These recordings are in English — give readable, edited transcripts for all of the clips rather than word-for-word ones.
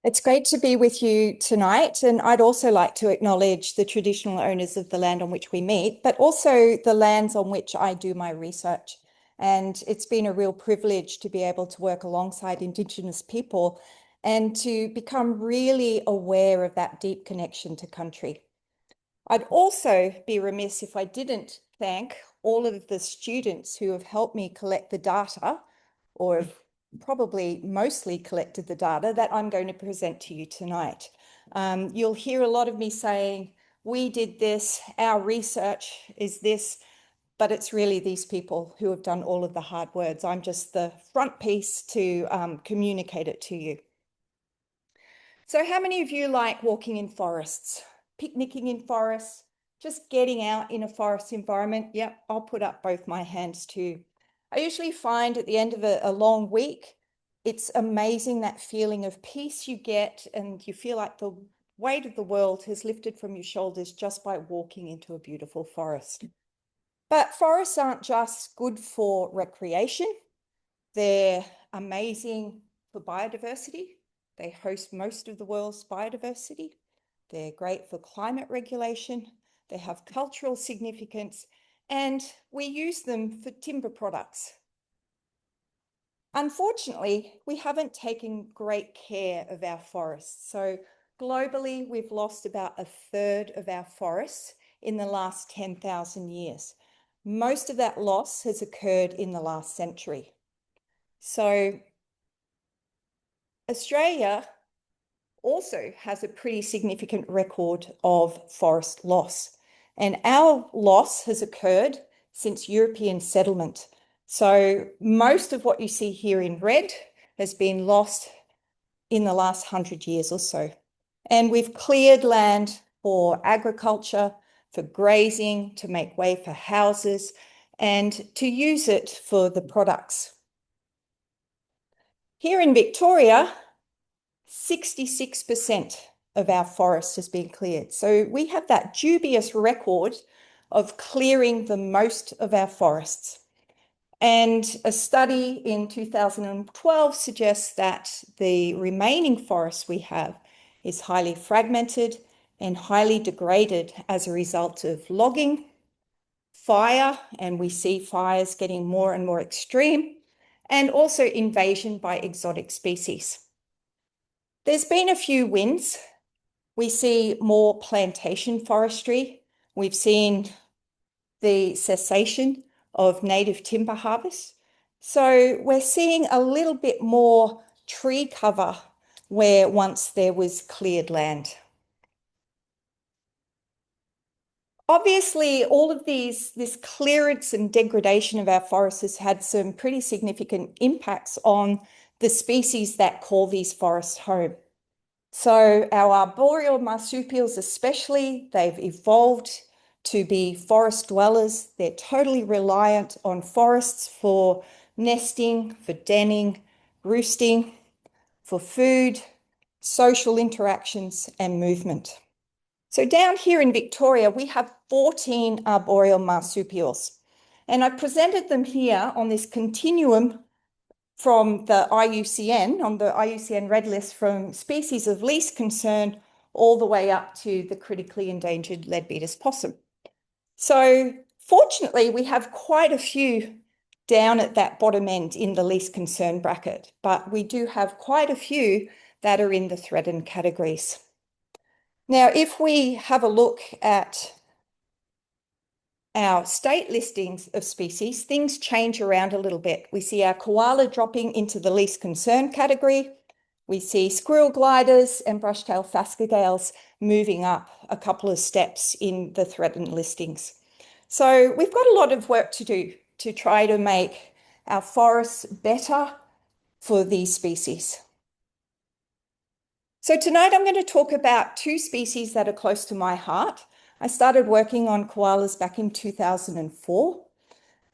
It's great to be with you tonight, and I'd also like to acknowledge the traditional owners of the land on which we meet, but also the lands on which I do my research. And it's been a real privilege to be able to work alongside Indigenous people and to become really aware of that deep connection to country. I'd also be remiss if I didn't thank all of the students who have helped me collect the data, or have probably mostly collected the data that I'm going to present to you tonight. You'll hear a lot of me saying, we did this, our research is this, but it's really these people who have done all of the hard words. I'm just the front piece to communicate it to you. So how many of you like walking in forests, picnicking in forests, just getting out in a forest environment? Yep, I'll put up both my hands too. I usually find at the end of a long week, it's amazing that feeling of peace you get, and you feel like the weight of the world has lifted from your shoulders just by walking into a beautiful forest. But forests aren't just good for recreation. They're amazing for biodiversity. They host most of the world's biodiversity. They're great for climate regulation. They have cultural significance, and we use them for timber products. Unfortunately, we haven't taken great care of our forests. So globally, we've lost about a third of our forests in the last 10,000 years. Most of that loss has occurred in the last century. So Australia also has a pretty significant record of forest loss. And our loss has occurred since European settlement. So most of what you see here in red has been lost in the last 100 years or so. And we've cleared land for agriculture, for grazing, to make way for houses, and to use it for the products. Here in Victoria, 66% of our forest has been cleared. So we have that dubious record of clearing the most of our forests. And a study in 2012 suggests that the remaining forests we have is highly fragmented and highly degraded as a result of logging, fire, and we see fires getting more and more extreme, and also invasion by exotic species. There's been a few wins. We see more plantation forestry. We've seen the cessation of native timber harvest. So we're seeing a little bit more tree cover where once there was cleared land. Obviously, all of this clearance and degradation of our forests has had some pretty significant impacts on the species that call these forests home. So our arboreal marsupials especially, they've evolved to be forest dwellers. They're totally reliant on forests for nesting, for denning, roosting, for food, social interactions, and movement. So down here in Victoria, we have 14 arboreal marsupials. And I presented them here on this continuum from the IUCN, on the IUCN Red List, from species of least concern all the way up to the critically endangered leadbeater's possum. So fortunately, we have quite a few down at that bottom end in the least concern bracket, but we do have quite a few that are in the threatened categories. Now, if we have a look at our state listings of species, things change around a little bit. We see our koala dropping into the least concern category. We see squirrel gliders and brush-tailed phascogales moving up a couple of steps in the threatened listings. So we've got a lot of work to do to try to make our forests better for these species. So tonight I'm going to talk about two species that are close to my heart. I started working on koalas back in 2004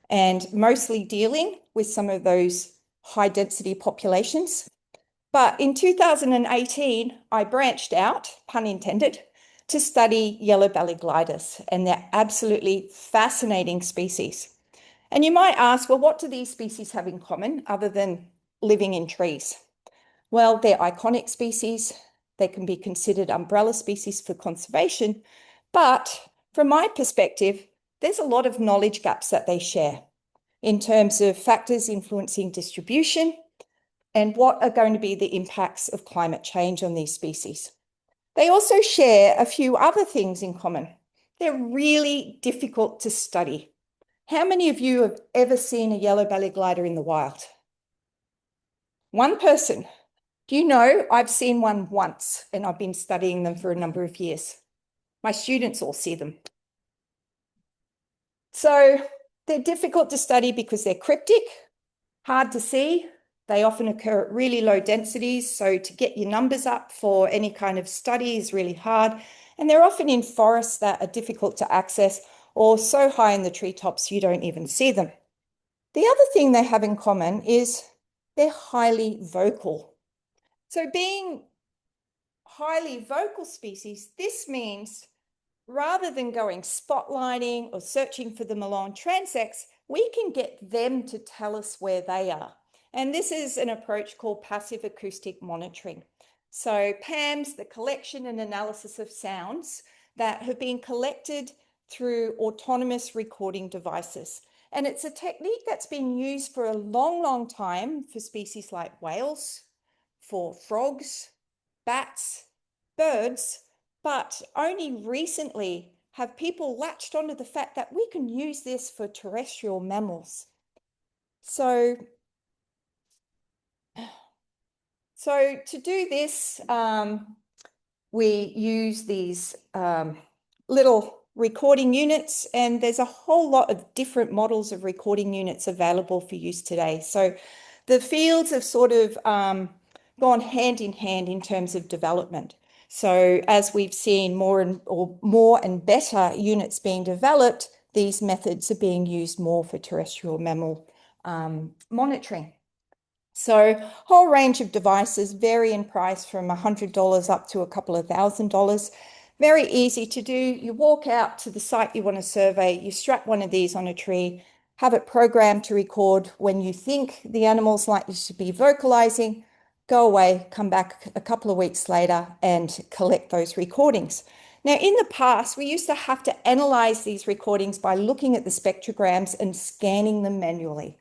and mostly dealing with some of those high density populations. But in 2018, I branched out, pun intended, to study yellow-bellied gliders, and they're absolutely fascinating species. And you might ask, well, what do these species have in common other than living in trees? Well, they're iconic species. They can be considered umbrella species for conservation. But from my perspective, there's a lot of knowledge gaps that they share in terms of factors influencing distribution and what are going to be the impacts of climate change on these species. They also share a few other things in common. They're really difficult to study. How many of you have ever seen a yellow-bellied glider in the wild? One person. Do you know, I've seen one once and I've been studying them for a number of years. My students all see them. So they're difficult to study because they're cryptic, hard to see. They often occur at really low densities. So to get your numbers up for any kind of study is really hard. And they're often in forests that are difficult to access or so high in the treetops you don't even see them. The other thing they have in common is they're highly vocal. So being highly vocal species, this means rather than going spotlighting or searching for them along transects, we can get them to tell us where they are. And this is an approach called passive acoustic monitoring. So PAM's the collection and analysis of sounds that have been collected through autonomous recording devices. And it's a technique that's been used for a long, long time for species like whales, for frogs, bats, birds, but only recently have people latched onto the fact that we can use this for terrestrial mammals. So to do this, we use these little recording units, and there's a whole lot of different models of recording units available for use today. So the fields have sort of gone hand in hand in terms of development. So as we've seen more and better units being developed, these methods are being used more for terrestrial mammal monitoring. So whole range of devices vary in price from $100 up to a couple of $1,000. Very easy to do. You walk out to the site you want to survey, you strap one of these on a tree, have it programmed to record when you think the animal's likely to be vocalizing, go away, come back a couple of weeks later and collect those recordings. Now, in the past, we used to have to analyze these recordings by looking at the spectrograms and scanning them manually.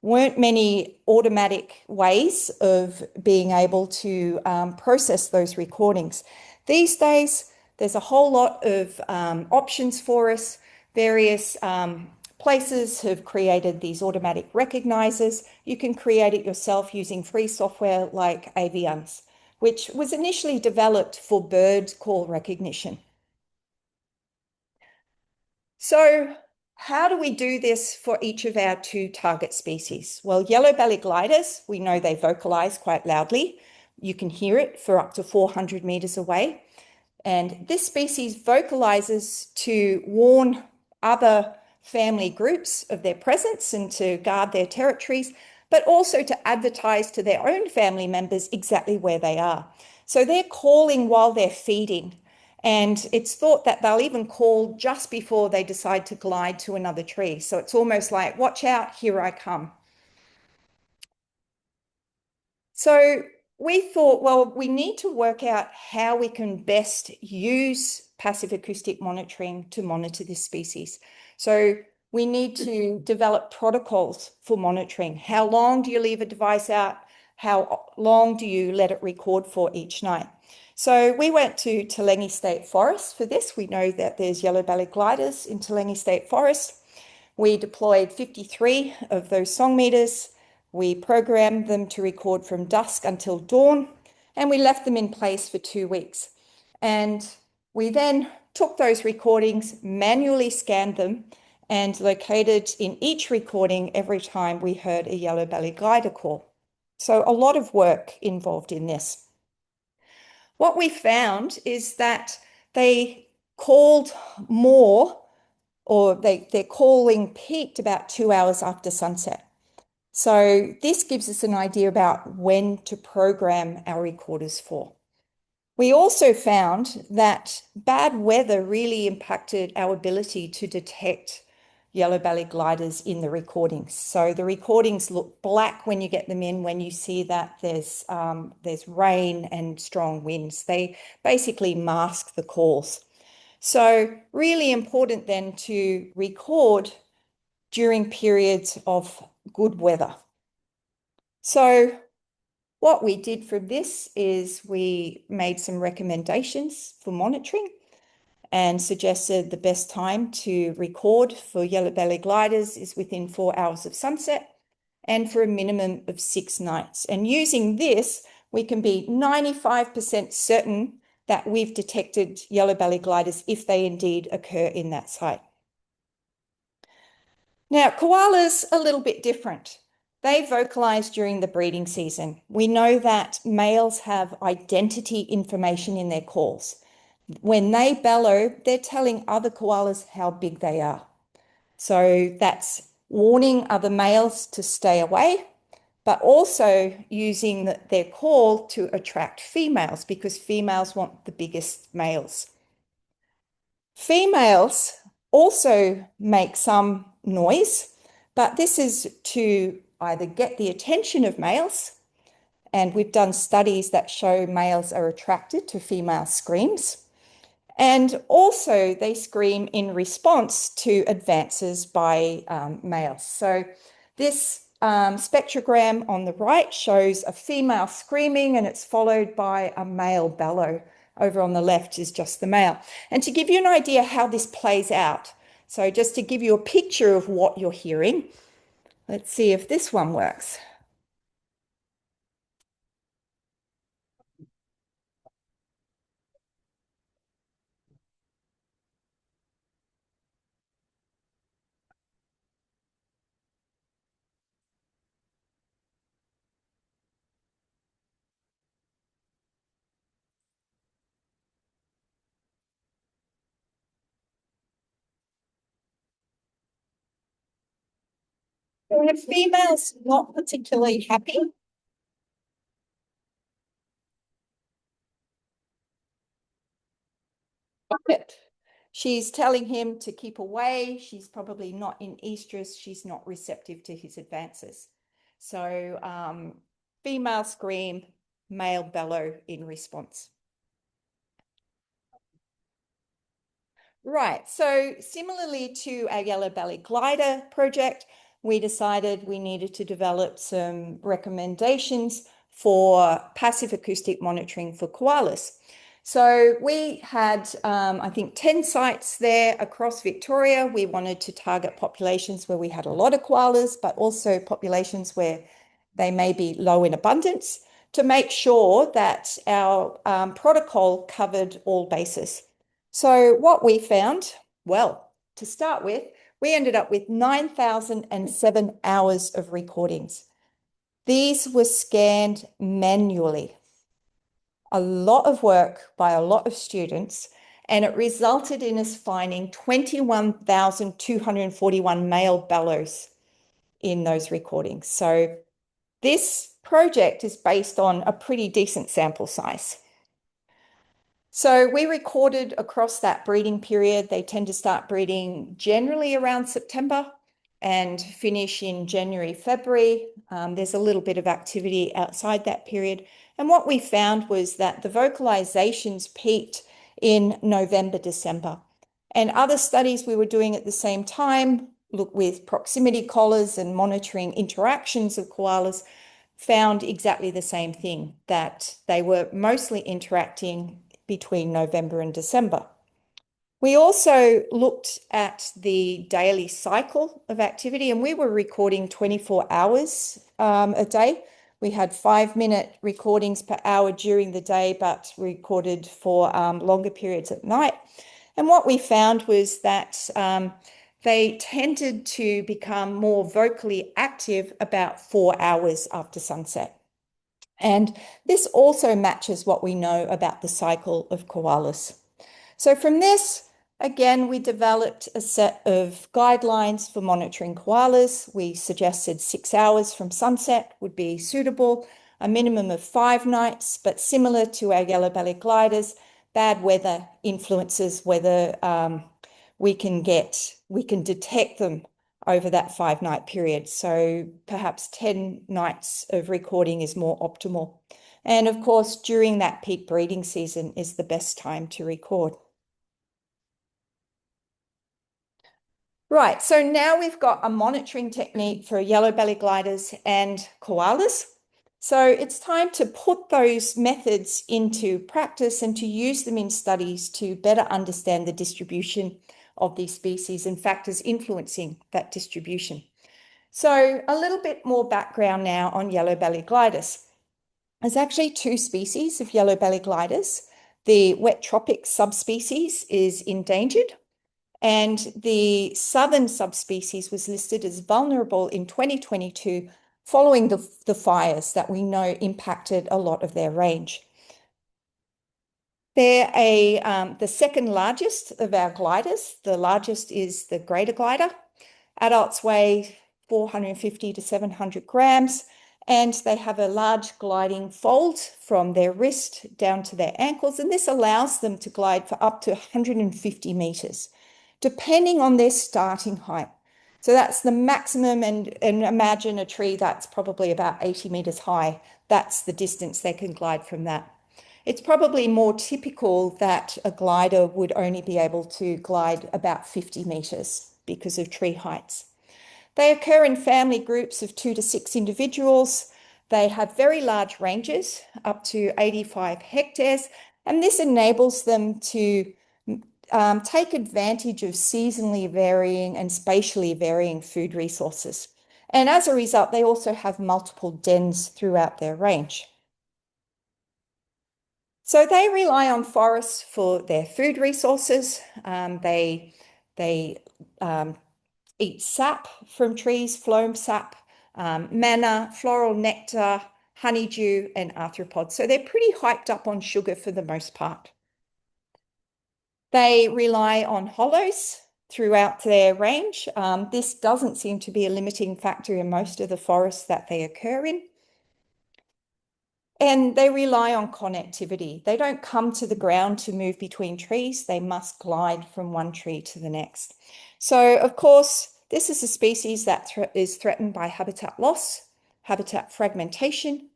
Weren't many automatic ways of being able to process those recordings. These days, there's a whole lot of options for us. Various places have created these automatic recognizers. You can create it yourself using free software like Avians, which was initially developed for bird call recognition. So how do we do this for each of our two target species? Well, yellow-bellied gliders, we know they vocalize quite loudly. You can hear it for up to 400 meters away. And this species vocalizes to warn other family groups of their presence and to guard their territories, but also to advertise to their own family members exactly where they are. So they're calling while they're feeding. And it's thought that they'll even call just before they decide to glide to another tree. So it's almost like, watch out, here I come. So we thought, well, we need to work out how we can best use passive acoustic monitoring to monitor this species. So we need to develop protocols for monitoring. How long do you leave a device out? How long do you let it record for each night? So we went to Telengi State Forest for this. We know that there's yellow-bellied gliders in Telengi State Forest. We deployed 53 of those song meters. We programmed them to record from dusk until dawn, and we left them in place for 2 weeks. And we then took those recordings, manually scanned them, and located in each recording every time we heard a yellow-bellied glider call. So a lot of work involved in this. What we found is that they called more, or their calling peaked about 2 hours after sunset. So this gives us an idea about when to program our recorders for. We also found that bad weather really impacted our ability to detect yellow-bellied gliders in the recordings. So the recordings look black when you get them in, when you see that there's rain and strong winds. They basically mask the calls. So really important then to record during periods of good weather. So what we did for this is we made some recommendations for monitoring and suggested the best time to record for yellow-bellied gliders is within 4 hours of sunset and for a minimum of 6 nights. And using this, we can be 95% certain that we've detected yellow-bellied gliders if they indeed occur in that site. Now, koalas are a little bit different. They vocalize during the breeding season. We know that males have identity information in their calls. When they bellow, they're telling other koalas how big they are. So that's warning other males to stay away, but also using their call to attract females because females want the biggest males. Females also make some noise, but this is to either get the attention of males, and we've done studies that show males are attracted to female screams, and also they scream in response to advances by males. So this spectrogram on the right shows a female screaming and it's followed by a male bellow. Over on the left is just the male. And to give you an idea how this plays out, so just to give you a picture of what you're hearing, let's see if this one works. So if female's not particularly happy, she's telling him to keep away. She's probably not in estrus. She's not receptive to his advances. So female scream, male bellow in response. Right, so similarly to our yellow-bellied glider project, we decided we needed to develop some recommendations for passive acoustic monitoring for koalas. So we had, I think, 10 sites there across Victoria. We wanted to target populations where we had a lot of koalas, but also populations where they may be low in abundance to make sure that our protocol covered all bases. So what we found, well, to start with, we ended up with 9,007 hours of recordings. These were scanned manually. A lot of work by a lot of students, and it resulted in us finding 21,241 male bellows in those recordings. So this project is based on a pretty decent sample size. So we recorded across that breeding period. They tend to start breeding generally around September and finish in January, February. There's a little bit of activity outside that period. And what we found was that the vocalizations peaked in November, December. And other studies we were doing at the same time, look with proximity collars and monitoring interactions of koalas, found exactly the same thing, that they were mostly interacting between November and December. We also looked at the daily cycle of activity, and we were recording 24 hours a day. We had 5-minute recordings per hour during the day, but recorded for longer periods at night. And what we found was that they tended to become more vocally active about 4 hours after sunset. And this also matches what we know about the cycle of koalas. So from this, again, we developed a set of guidelines for monitoring koalas. We suggested 6 hours from sunset would be suitable, a minimum of 5 nights, but similar to our yellow-bellied gliders, bad weather influences whether we can detect them over that 5-night period. So perhaps 10 nights of recording is more optimal. And of course, during that peak breeding season is the best time to record. Right, so now we've got a monitoring technique for yellow-bellied gliders and koalas. So it's time to put those methods into practice and to use them in studies to better understand the distribution of these species and factors influencing that distribution. So a little bit more background now on yellow-bellied gliders. There's actually 2 species of yellow-bellied gliders. The wet tropic subspecies is endangered, and the southern subspecies was listed as vulnerable in 2022 following the fires that we know impacted a lot of their range. They're the second largest of our gliders. The largest is the greater glider. Adults weigh 450 to 700 grams, and they have a large gliding fold from their wrist down to their ankles, and this allows them to glide for up to 150 meters, depending on their starting height. So that's the maximum, and imagine a tree that's probably about 80 meters high. That's the distance they can glide from that. It's probably more typical that a glider would only be able to glide about 50 meters because of tree heights. They occur in family groups of 2 to 6 individuals. They have very large ranges, up to 85 hectares, and this enables them to take advantage of seasonally varying and spatially varying food resources. And as a result, they also have multiple dens throughout their range. So they rely on forests for their food resources. They eat sap from trees, phloem sap, manna, floral nectar, honeydew, and arthropods. So they're pretty hyped up on sugar for the most part. They rely on hollows throughout their range. This doesn't seem to be a limiting factor in most of the forests that they occur in. And they rely on connectivity. They don't come to the ground to move between trees. They must glide from one tree to the next. So, of course, this is a species that is threatened by habitat loss, habitat fragmentation,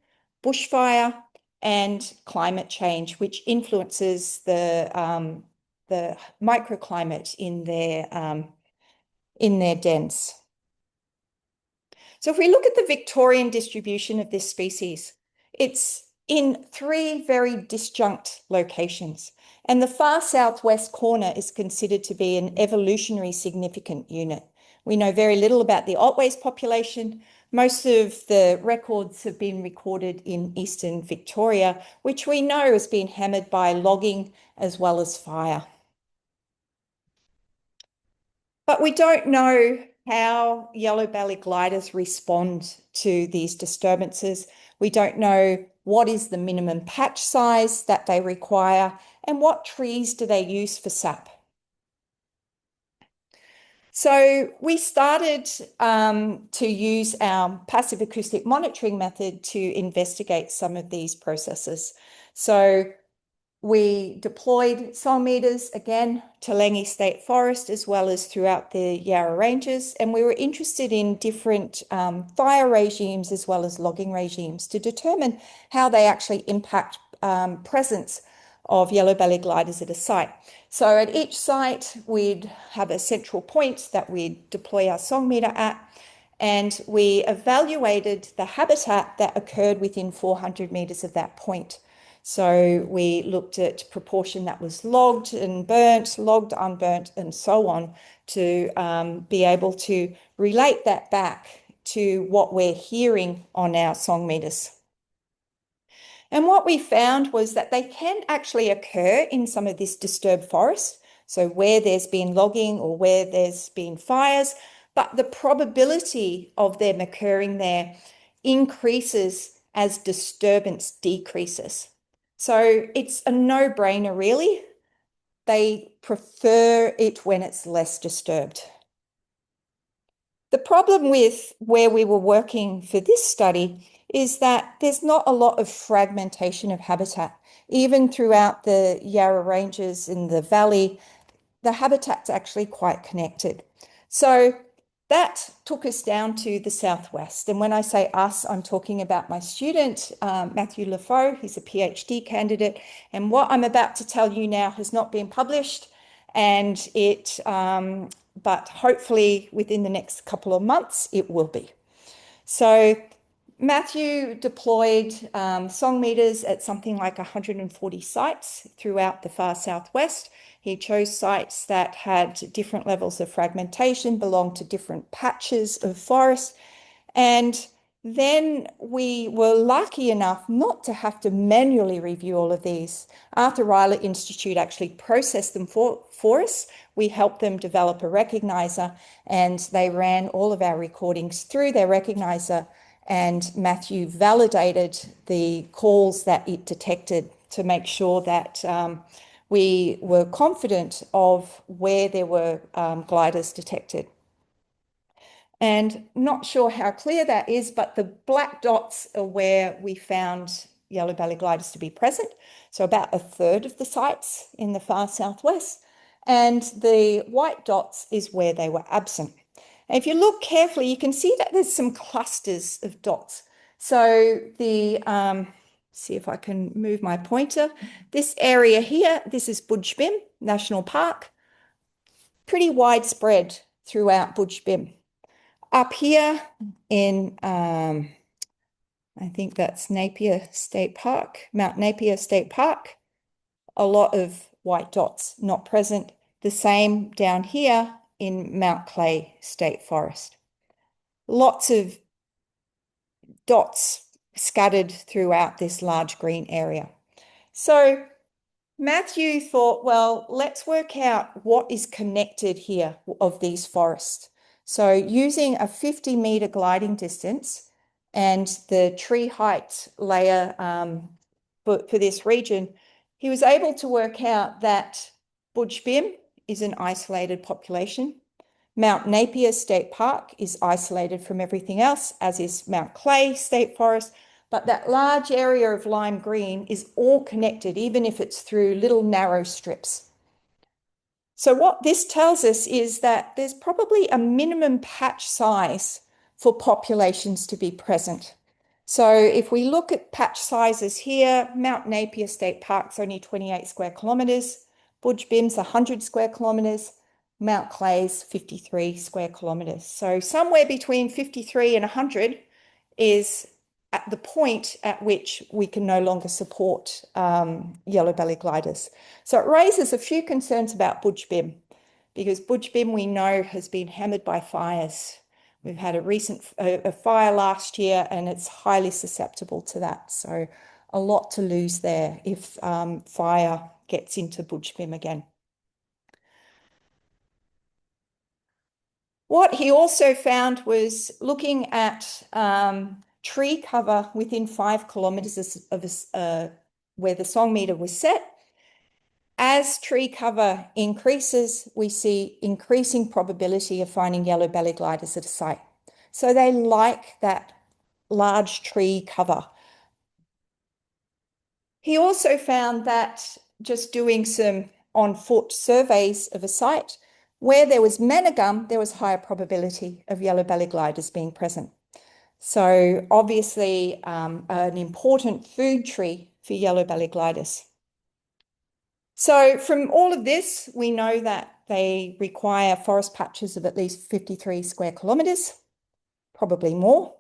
bushfire, and climate change, which influences the microclimate in their dens. So if we look at the Victorian distribution of this species, it's in 3 very disjunct locations, and the far southwest corner is considered to be an evolutionary significant unit. We know very little about the Otways population. Most of the records have been recorded in eastern Victoria, which we know has been hammered by logging as well as fire. But we don't know how yellow-bellied gliders respond to these disturbances. We don't know what is the minimum patch size that they require and what trees do they use for sap. So we started to use our passive acoustic monitoring method to investigate some of these processes. So we deployed song meters again to Langi State Forest as well as throughout the Yarra Ranges, and we were interested in different fire regimes as well as logging regimes to determine how they actually impact presence of yellow-bellied gliders at a site. So at each site, we'd have a central point that we'd deploy our song meter at, and we evaluated the habitat that occurred within 400 meters of that point. So we looked at proportion that was logged and burnt, logged, unburnt, and so on to be able to relate that back to what we're hearing on our song meters. And what we found was that they can actually occur in some of this disturbed forest, so where there's been logging or where there's been fires, but the probability of them occurring there increases as disturbance decreases. So it's a no-brainer, really. They prefer it when it's less disturbed. The problem with where we were working for this study is that there's not a lot of fragmentation of habitat. Even throughout the Yarra Ranges in the valley, the habitat's actually quite connected. So that took us down to the southwest. And when I say us, I'm talking about my student, Matthew Lafoe. He's a PhD candidate. And what I'm about to tell you now has not been published. And but hopefully within the next couple of months, it will be. So Matthew deployed song meters at something like 140 sites throughout the far southwest. He chose sites that had different levels of fragmentation, belonged to different patches of forest. And then we were lucky enough not to have to manually review all of these. Arthur Rylah Institute actually processed them for us. We helped them develop a recognizer, and they ran all of our recordings through their recognizer, and Matthew validated the calls that it detected to make sure that we were confident of where there were gliders detected. And not sure how clear that is, but the black dots are where we found yellow-bellied gliders to be present. So about a third of the sites in the far southwest. And the white dots is where they were absent. And if you look carefully, you can see that there's some clusters of dots. So see if I can move my pointer. This area here, this is Budj Bim National Park. Pretty widespread throughout Budj Bim. Up here in, I think that's Napier State Park, Mount Napier State Park, a lot of white dots not present. The same down here in Mount Clay State Forest. Lots of dots scattered throughout this large green area. So Matthew thought, well, let's work out what is connected here of these forests. So using a 50-meter gliding distance and the tree height layer for this region, he was able to work out that Budj Bim is an isolated population. Mount Napier State Park is isolated from everything else, as is Mount Clay State Forest. But that large area of lime green is all connected, even if it's through little narrow strips. So what this tells us is that there's probably a minimum patch size for populations to be present. So if we look at patch sizes here, Mount Napier State Park's only 28 square kilometres, Budj Bim's 100 square kilometres, Mount Clay's 53 square kilometres. So somewhere between 53 and 100 is at the point at which we can no longer support yellow-bellied gliders. So it raises a few concerns about Budj Bim, because Budj Bim, we know, has been hammered by fires. We've had a recent fire last year, and it's highly susceptible to that. So a lot to lose there if fire gets into Budj Bim again. What he also found was looking at tree cover within 5 kilometres of where the song meter was set. As tree cover increases, we see increasing probability of finding yellow-bellied gliders at a site. So they like that large tree cover. He also found that just doing some on-foot surveys of a site, where there was managum, there was higher probability of yellow-bellied gliders being present. So obviously an important food tree for yellow-bellied gliders. So from all of this, we know that they require forest patches of at least 53 square kilometres, probably more.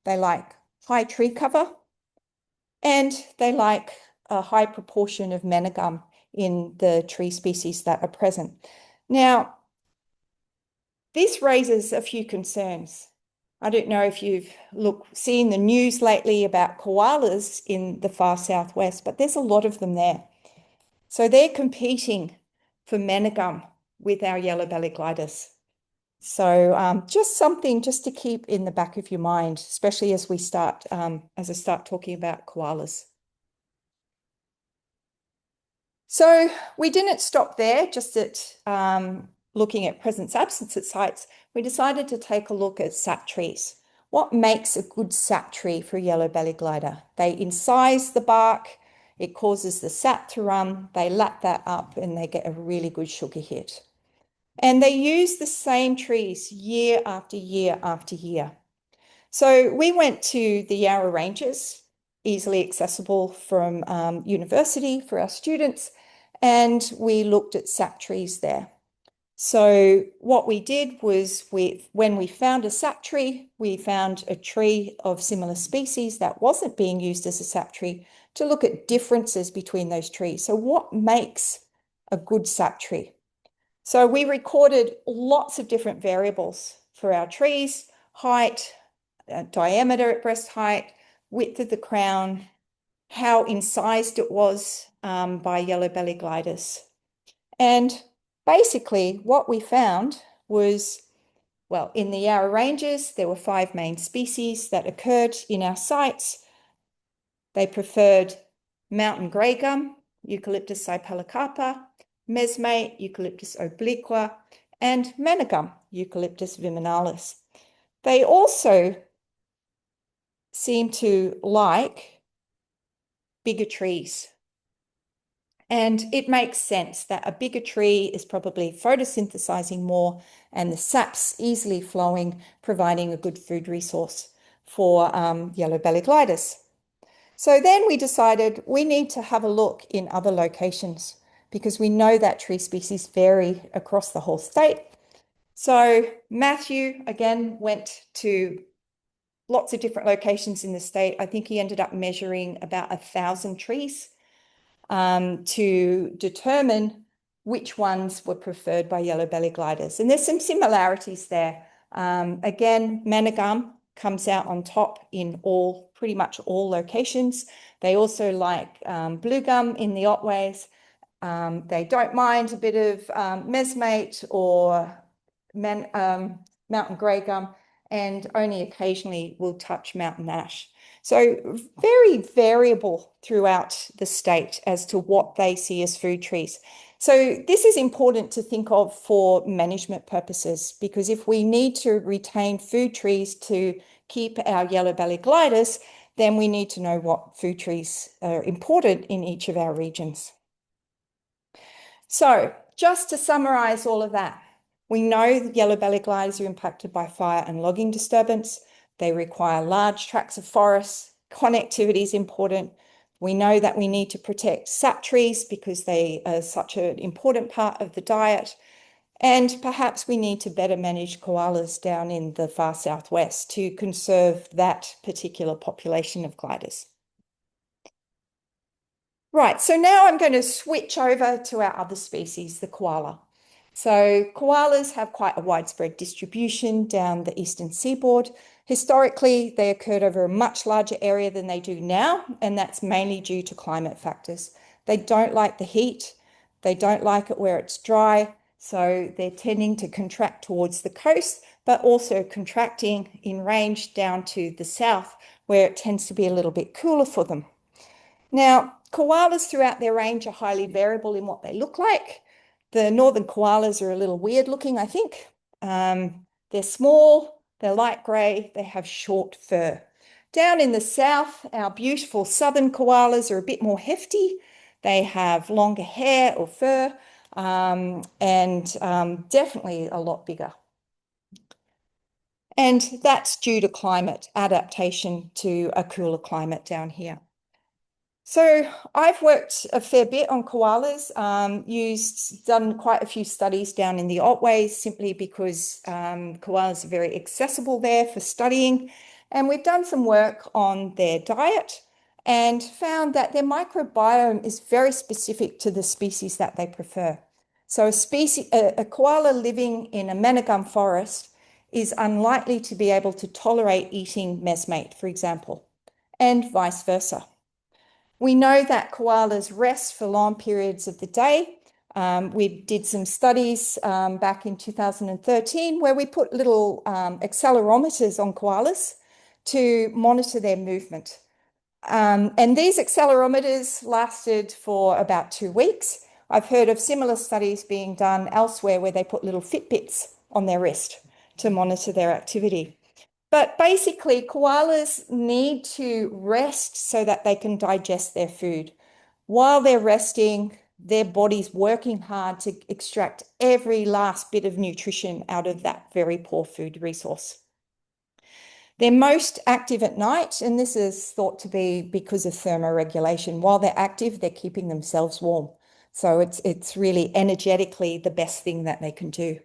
They like high tree cover, and they like a high proportion of managum in the tree species that are present. Now, this raises a few concerns. I don't know if you've seen the news lately about koalas in the far southwest, but there's a lot of them there. So they're competing for managum with our yellow-bellied gliders. So just something just to keep in the back of your mind, especially as we start, as I start talking about koalas. So we didn't stop there just at looking at presence-absence at sites. We decided to take a look at sap trees. What makes a good sap tree for a yellow-bellied glider? They incise the bark, It causes the sap to run. They lap that up and they get a really good sugar hit. And they use the same trees year after year after year. So we went to the Yarra Ranges, easily accessible from university for our students, and we looked at sap trees there. So what we did was when we found a sap tree, we found a tree of similar species that wasn't being used as a sap tree to look at differences between those trees. So what makes a good sap tree? So we recorded lots of different variables for our trees: height, diameter at breast height, width of the crown, how incised it was by yellow-bellied gliders. And basically what we found was, well, in the Yarra Ranges, there were 5 main species that occurred in our sites. They preferred mountain grey gum, Eucalyptus cypalacarpa, mesmate, Eucalyptus obliqua, and manigum, Eucalyptus viminalis. They also seem to like bigger trees. And it makes sense that a bigger tree is probably photosynthesizing more and the sap's easily flowing, providing a good food resource for yellow-bellied gliders. So then we decided we need to have a look in other locations because we know that tree species vary across the whole state. So Matthew, again, went to lots of different locations in the state. I think he ended up measuring about 1,000 trees to determine which ones were preferred by yellow-bellied gliders. And there's some similarities there. Again, manigum comes out on top in pretty much all locations. They also like blue gum in the Otways. They don't mind a bit of mesmate or mountain grey gum, and only occasionally will touch mountain ash. So very variable throughout the state as to what they see as food trees. So this is important to think of for management purposes, because if we need to retain food trees to keep our yellow-bellied gliders, then we need to know what food trees are important in each of our regions. So just to summarize all of that, we know that yellow-bellied gliders are impacted by fire and logging disturbance. They require large tracts of forest. Connectivity is important. We know that we need to protect sap trees because they are such an important part of the diet. And perhaps we need to better manage koalas down in the far southwest to conserve that particular population of gliders. Right, so now I'm going to switch over to our other species, the koala. So koalas have quite a widespread distribution down the eastern seaboard. Historically, they occurred over a much larger area than they do now, and that's mainly due to climate factors. They don't like the heat. They don't like it where it's dry, so they're tending to contract towards the coast, but also contracting in range down to the south, where it tends to be a little bit cooler for them. Now, koalas throughout their range are highly variable in what they look like. The northern koalas are a little weird looking, I think. They're small, they're light grey, they have short fur. Down in the south, our beautiful southern koalas are a bit more hefty. They have longer hair or fur and definitely a lot bigger. And that's due to climate adaptation to a cooler climate down here. So I've worked a fair bit on koalas, done quite a few studies down in the Otways simply because koalas are very accessible there for studying. And we've done some work on their diet and found that their microbiome is very specific to the species that they prefer. So a koala living in a manigum forest is unlikely to be able to tolerate eating mesmate, for example, and vice versa. We know that koalas rest for long periods of the day. We did some studies back in 2013 where we put little accelerometers on koalas to monitor their movement. And these accelerometers lasted for about 2 weeks. I've heard of similar studies being done elsewhere where they put little Fitbits on their wrist to monitor their activity. But basically, koalas need to rest so that they can digest their food. while they're resting, their body's working hard to extract every last bit of nutrition out of that very poor food resource. They're most active at night, and this is thought to be because of thermoregulation. While they're active, they're keeping themselves warm. So it's really energetically the best thing that they can do.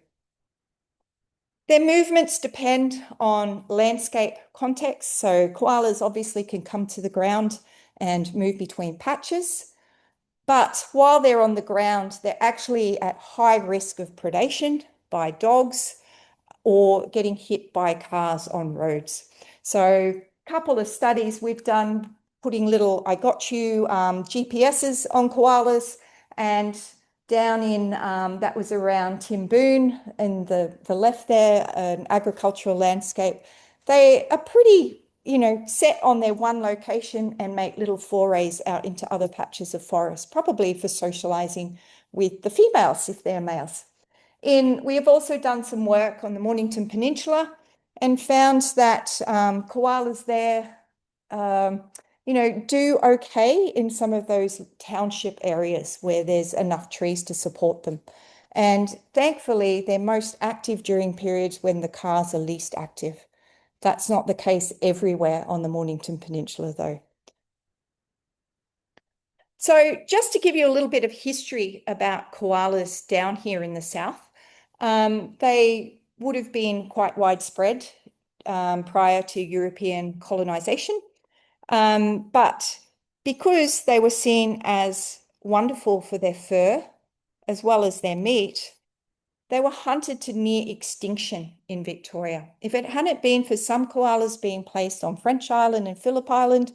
Their movements depend on landscape context. So koalas obviously can come to the ground and move between patches. But while they're on the ground, they're actually at high risk of predation by dogs or getting hit by cars on roads. So a couple of studies we've done putting little I got you GPSs on koalas, and down in that was around Timboon in the left there, an agricultural landscape. They are pretty set on their one location and make little forays out into other patches of forest, probably for socializing with the females if they're males. We have also done some work on the Mornington Peninsula and found that koalas there, do okay in some of those township areas where there's enough trees to support them. And thankfully, they're most active during periods when the cars are least active. That's not the case everywhere on the Mornington Peninsula, though. So just to give you a little bit of history about koalas down here in the south, they would have been quite widespread prior to European colonization. But because they were seen as wonderful for their fur as well as their meat, they were hunted to near extinction in Victoria. If it hadn't been for some koalas being placed on French Island and Phillip Island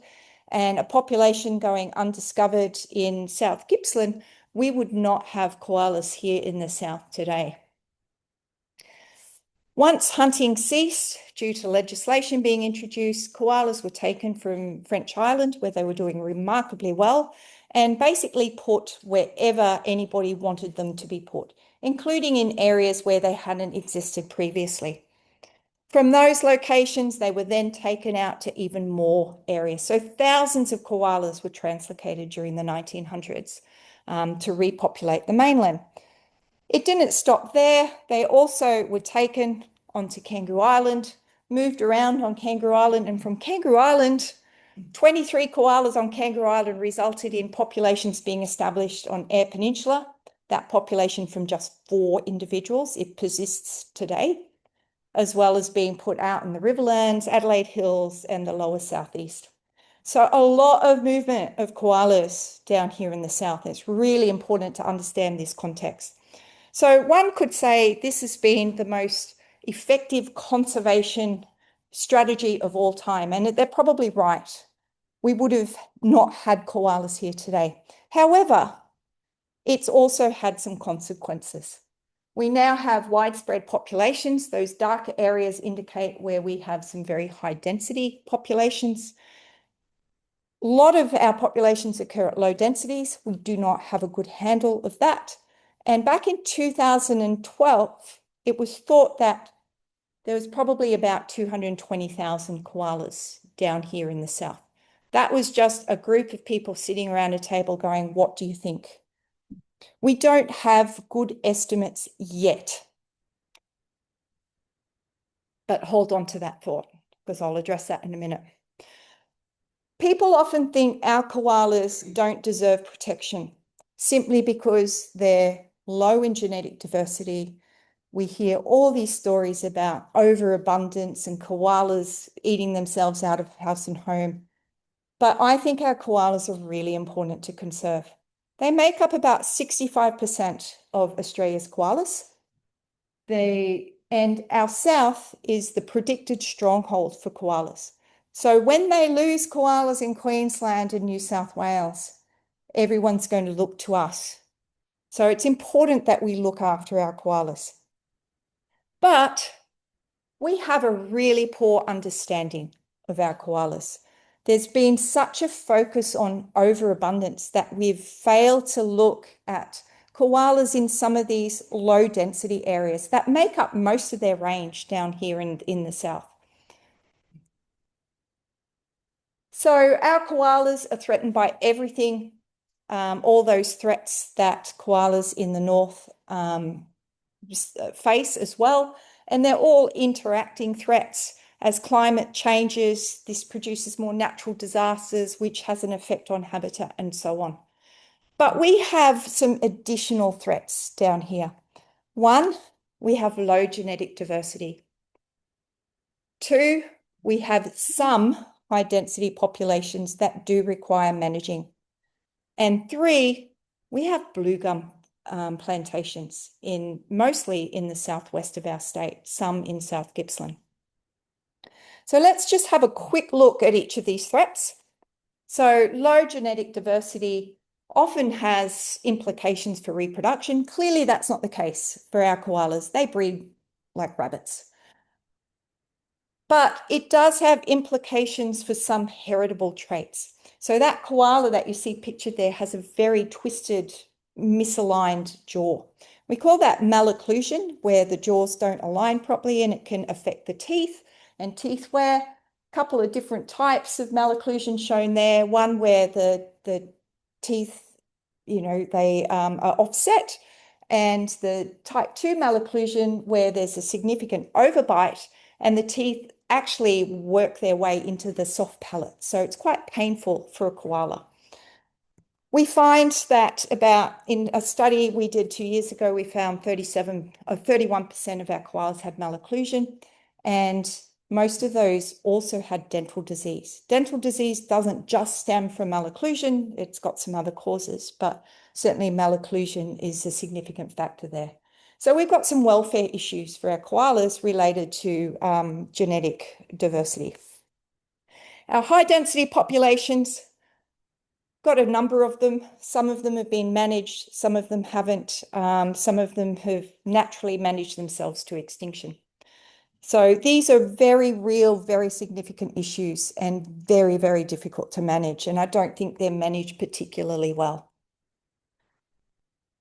and a population going undiscovered in South Gippsland, we would not have koalas here in the south today. Once hunting ceased due to legislation being introduced, koalas were taken from French Island, where they were doing remarkably well, and basically put wherever anybody wanted them to be put, including in areas where they hadn't existed previously. From those locations, they were then taken out to even more areas. So thousands of koalas were translocated during the 1900s to repopulate the mainland. It didn't stop there. They also were taken onto Kangaroo Island, moved around on Kangaroo Island, and from Kangaroo Island, 23 koalas on Kangaroo Island resulted in populations being established on Eyre Peninsula. That population from just 4 individuals, it persists today, as well as being put out in the Riverlands, Adelaide Hills, and the lower southeast. So a lot of movement of koalas down here in the south. It's really important to understand this context. So one could say this has been the most effective conservation strategy of all time, and they're probably right. We would have not had koalas here today. However, it's also had some consequences. We now have widespread populations. Those darker areas indicate where we have some very high density populations. A lot of our populations occur at low densities. We do not have a good handle of that. And back in 2012, it was thought that there was probably about 220,000 koalas down here in the south. That was just a group of people sitting around a table going, what do you think? We don't have good estimates yet. But hold on to that thought, because I'll address that in a minute. People often think our koalas don't deserve protection simply because they're low in genetic diversity. We hear all these stories about overabundance and koalas eating themselves out of house and home. But I think our koalas are really important to conserve. They make up about 65% of Australia's koalas. And our south is the predicted stronghold for koalas. So when they lose koalas in Queensland and New South Wales, everyone's going to look to us. So it's important that we look after our koalas. But we have a really poor understanding of our koalas. There's been such a focus on overabundance that we've failed to look at koalas in some of these low density areas that make up most of their range down here in the south. So our koalas are threatened by everything all those threats that koalas in the north face as well. And they're all interacting threats. As climate changes, this produces more natural disasters, which has an effect on habitat and so on. But we have some additional threats down here. One, we have low genetic diversity. Two, we have some high density populations that do require managing. And three, we have bluegum plantations mostly in the southwest of our state, some in South Gippsland. So let's just have a quick look at each of these threats. So low genetic diversity often has implications for reproduction. Clearly, that's not the case for our koalas. They breed like rabbits. But it does have implications for some heritable traits. So that koala that you see pictured there has a very twisted, misaligned jaw. We call that malocclusion, where the jaws don't align properly, and it can affect the teeth and teeth wear. A couple of different types of malocclusion shown there. One where the teeth, they are offset, and the type 2 malocclusion where there's a significant overbite and the teeth actually work their way into the soft palate. So it's quite painful for a koala. We find that in a study we did 2 years ago, we found 31% of our koalas had malocclusion, and most of those also had dental disease. Dental disease doesn't just stem from malocclusion, it's got some other causes, but certainly malocclusion is a significant factor there. So we've got some welfare issues for our koalas related to genetic diversity. Our high density populations, got a number of them. Some of them have been managed, some of them haven't. Some of them have naturally managed themselves to extinction. So these are very real, very significant issues and very, very difficult to manage. And I don't think they're managed particularly well.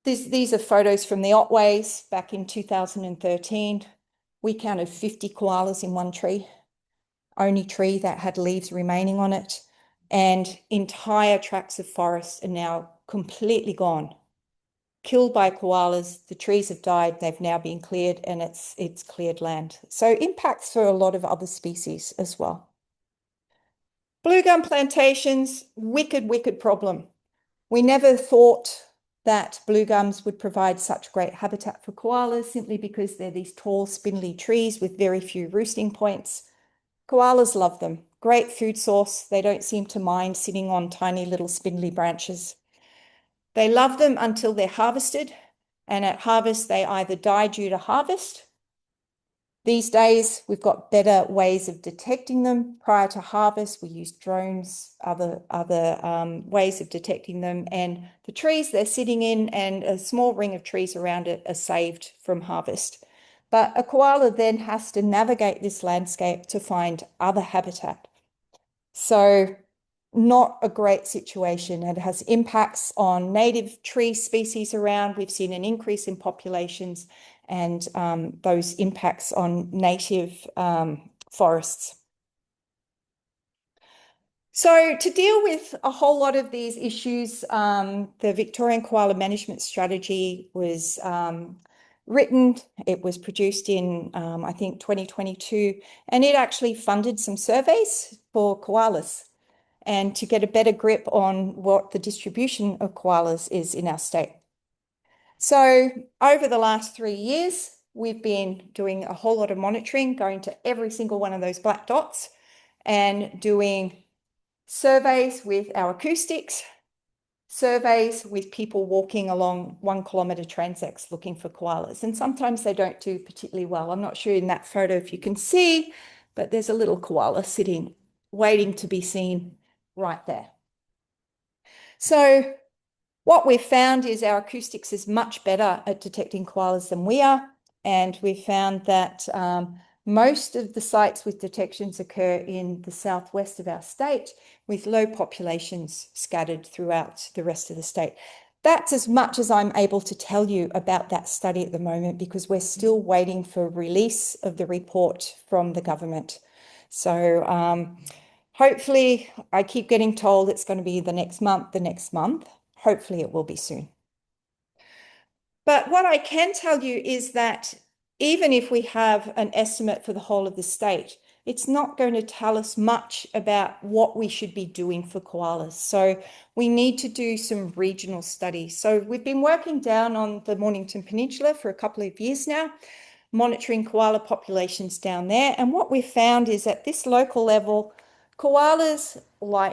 These are photos from the Otways back in 2013. We counted 50 koalas in one tree, only tree that had leaves remaining on it. And entire tracts of forest are now completely gone, killed by koalas. The trees have died, they've now been cleared, and it's cleared land. So impacts for a lot of other species as well. Bluegum plantations, wicked, wicked problem. We never thought that bluegums would provide such great habitat for koalas simply because they're these tall, spindly trees with very few roosting points. Koalas love them. Great food source. They don't seem to mind sitting on tiny little spindly branches. They love them until they're harvested, and at harvest they either die due to harvest. These days we've got better ways of detecting them. Prior to harvest we use drones, other ways of detecting them, and the trees they're sitting in and a small ring of trees around it are saved from harvest. But a koala then has to navigate this landscape to find other habitat. So not a great situation. It has impacts on native tree species around. We've seen an increase in populations and those impacts on native forests. So to deal with a whole lot of these issues, the Victorian Koala Management Strategy was written. It was produced in, I think, 2022, and it actually funded some surveys for koalas and to get a better grip on what the distribution of koalas is in our state. So over the last 3 years, we've been doing a whole lot of monitoring, going to every single one of those black dots and doing surveys with our acoustics, surveys with people walking along 1 kilometre transects looking for koalas. And sometimes they don't do particularly well. I'm not sure in that photo if you can see, but there's a little koala sitting, waiting to be seen right there. So what we've found is our acoustics is much better at detecting koalas than we are. And we found that most of the sites with detections occur in the southwest of our state, with low populations scattered throughout the rest of the state. That's as much as I'm able to tell you about that study at the moment, because we're still waiting for release of the report from the government. So hopefully, I keep getting told it's going to be the next month. Hopefully it will be soon. But what I can tell you is that even if we have an estimate for the whole of the state, it's not going to tell us much about what we should be doing for koalas. So we need to do some regional studies. So we've been working down on the Mornington Peninsula for a couple of years now, monitoring koala populations down there. And what we found is at this local level, koalas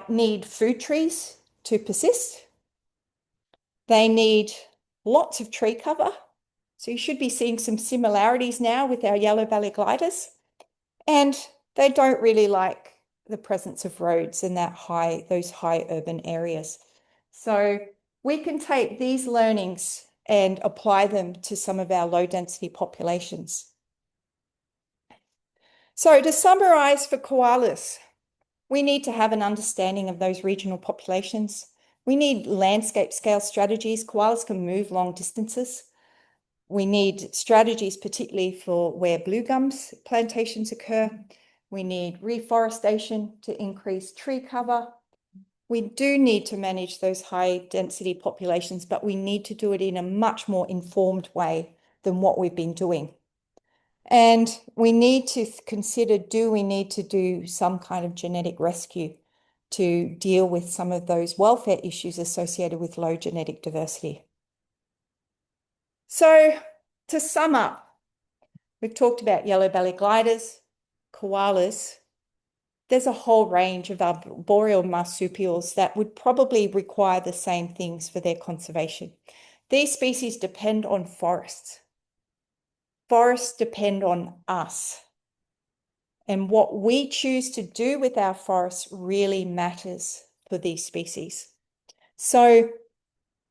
need food trees to persist. They need lots of tree cover. So you should be seeing some similarities now with our yellow-bellied gliders. And they don't really like the presence of roads in those high urban areas. So we can take these learnings and apply them to some of our low density populations. So to summarize for koalas, we need to have an understanding of those regional populations. We need landscape scale strategies. Koalas can move long distances. We need strategies, particularly for where blue gums plantations occur. We need reforestation to increase tree cover. We do need to manage those high density populations, but we need to do it in a much more informed way than what we've been doing. And we need to consider, do we need to do some kind of genetic rescue to deal with some of those welfare issues associated with low genetic diversity? So to sum up, we've talked about yellow-bellied gliders, koalas. There's a whole range of arboreal marsupials that would probably require the same things for their conservation. These species depend on forests. Forests depend on us. And what we choose to do with our forests really matters for these species. So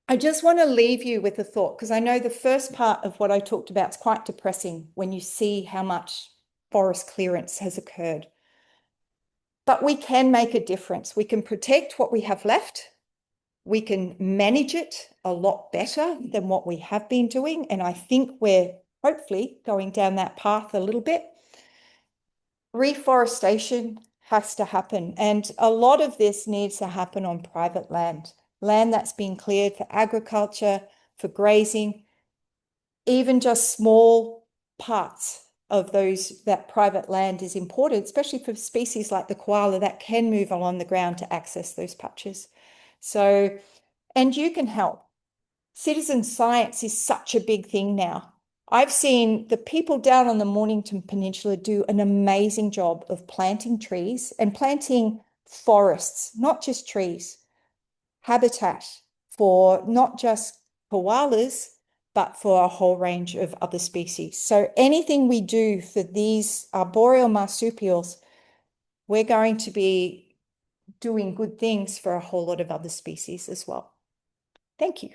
I just want to leave you with a thought, because I know the first part of what I talked about is quite depressing when you see how much forest clearance has occurred. But we can make a difference. We can protect what we have left. We can manage it a lot better than what we have been doing. And I think we're hopefully going down that path a little bit. Reforestation has to happen. And a lot of this needs to happen on private land that's been cleared for agriculture, for grazing, even just small parts of that private land is important, especially for species like the koala that can move along the ground to access those patches. So, and you can help. Citizen science is such a big thing now. I've seen the people down on the Mornington Peninsula do an amazing job of planting trees and planting forests, not just trees, habitat for not just koalas, but for a whole range of other species. So anything we do for these arboreal marsupials, we're going to be doing good things for a whole lot of other species as well. Thank you.